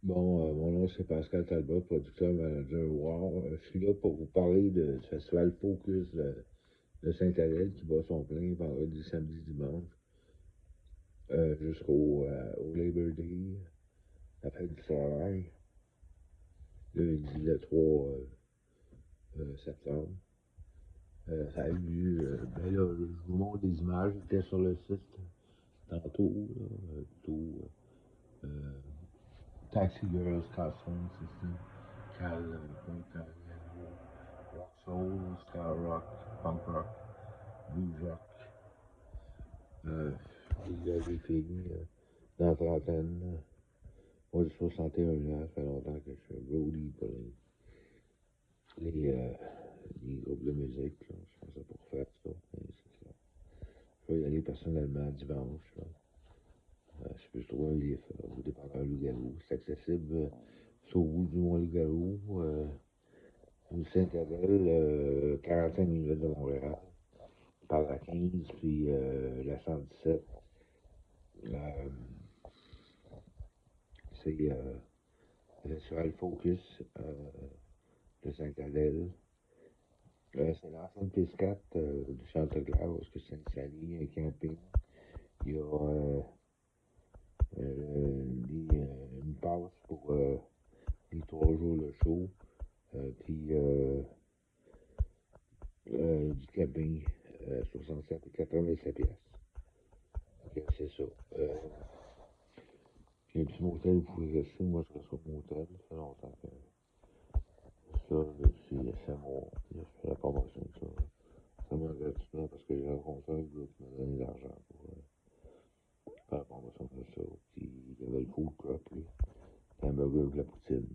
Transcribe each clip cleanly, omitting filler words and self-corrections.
Bon, mon nom c'est Pascal Talbot, producteur, manager Wow. Je suis là pour vous parler du festival Focus de Saint-Adèle qui bat son plein vendredi, samedi, dimanche, jusqu'au Labor Day, la fête du travail, lundi le 3 septembre. Ça a eu lieu, ben là, je vous montre des images, j'étais sur le site tantôt, là, euh, Taxi Girls Costume System, Cal, Rock Soul, Star Rock, Punk Rock, Blues Rock. Il y a des filles dans la trentaine. Moi, j'ai 61 ans, ça fait longtemps que je suis roadie pour les groupes de musique. Là. Je pense ça pour faire ça. Mais c'est ça. Je vais y aller personnellement dimanche. Là. Je peux trouver un livre au dépanneur Loup-Garou. C'est accessible c'est au bout du Mont-Loup-Garou, rue Saint-Adèle, 45 minutes de Montréal, par la 15 puis la 117. Euh, c'est le festival Focus de Saint-Adèle. C'est l'ancienne P4 du Château-Clair, où est-ce que c'est installé, un camping. Il y a une passe pour les 3 jours de show, puis du camping, 67 et 87 pièces. Okay, c'est ça. Puis un petit motel, vous pouvez rester. Moi, je reste au motel. Ça fait longtemps que ça, c'est mon. Je fais la promotion de ça. Ça m'a gratuitement parce que j'ai rencontré un groupe qui m'a donné de l'argent pour faire la promotion de ça. Puis il y avait le food truck, lui. Hamburger avec la poutine.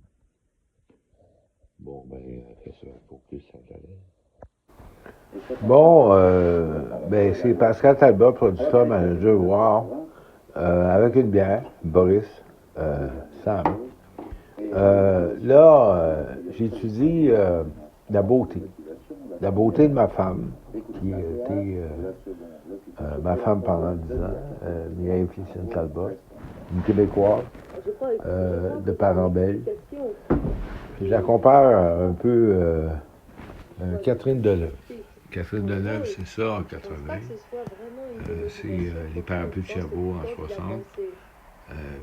Bon, ben, fait ça, faut que ça allait. Bon, ben, c'est Pascal Talbot, producteur, manager, wow, avec une bière, Boris, Sam. J'étudie la beauté. La beauté de ma femme, qui a été ma femme pendant 10 ans, Mireille Félicine Talbot, une Québécoise, de parents belges. Puis je la compare un peu Catherine Deneuve. Catherine Deneuve, c'est ça en 80. C'est les parapluies de Cherbourg en 60.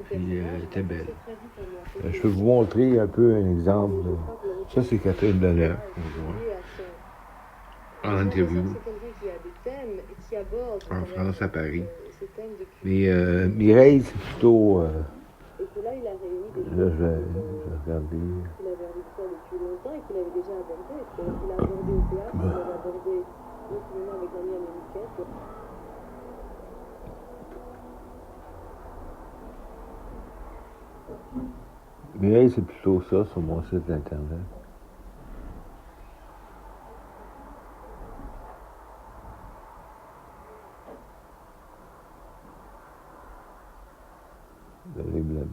Puis elle était belle. Je peux vous montrer un peu un exemple. Ça, c'est Catherine Deneuve, en interview, en France, à Paris. Mais Mireille, c'est plutôt. Là, je vais regarder. Mireille, c'est plutôt ça sur mon site internet. De les blâmer.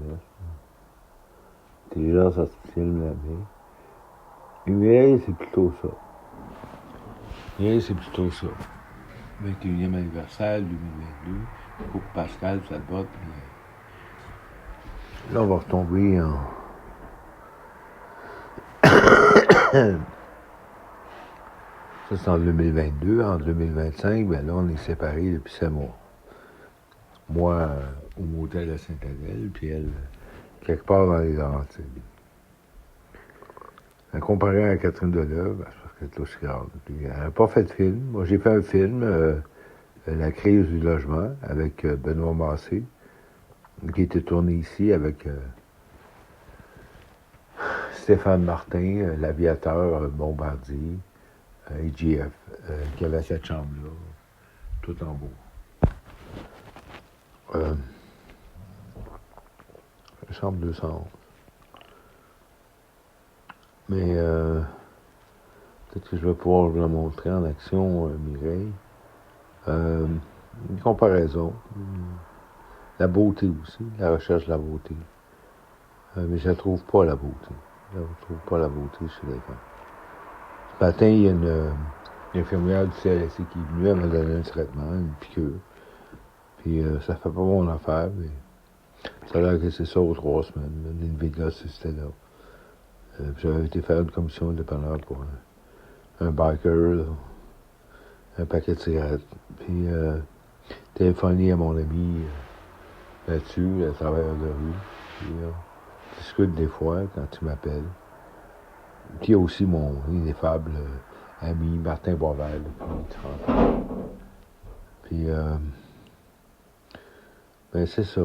Intelligence artificielle blâmer. Et Mireille, c'est plutôt ça. Mireille, c'est plutôt ça. 21e anniversaire 2022. Pour Pascal, ça te botte. Là, on va retomber en. Ça, c'est en 2022. En 2025, ben là, on est séparés depuis 7 mois. Moi, au motel à Saint-Adèle, puis elle, quelque part dans les Laurentides. Comparé à Catherine Deneuve, parce qu'elle est aussi grande. Puis, elle n'a pas fait de film. Moi, j'ai fait un film, La crise du logement, avec Benoît Massé, qui était tourné ici avec Stéphane Martin, l'aviateur Bombardier, AGF, qui avait cette chambre-là, tout en beau. Chambre 211. Mais peut-être que je vais pouvoir vous la montrer en action, Mireille. Une comparaison. La beauté aussi, la recherche de la beauté. Mais je ne trouve pas la beauté. Je ne trouve pas la beauté chez les femmes. Ce matin, il y a une infirmière du CLSC qui est venue, elle m'a donné un traitement, une piqûre. Puis ça fait pas mon affaire, mais Ça a l'air que c'est ça aux 3 semaines. Une Vegas, c'était là. J'avais été faire une commission indépendante pour un biker, là, un paquet de cigarettes. Puis téléphoné à mon ami là-dessus, à travers la rue. Puis on discute des fois quand tu m'appelles. Puis il y a aussi mon ineffable ami Martin Boisvert, depuis 30 ans. Puis, ben c'est ça.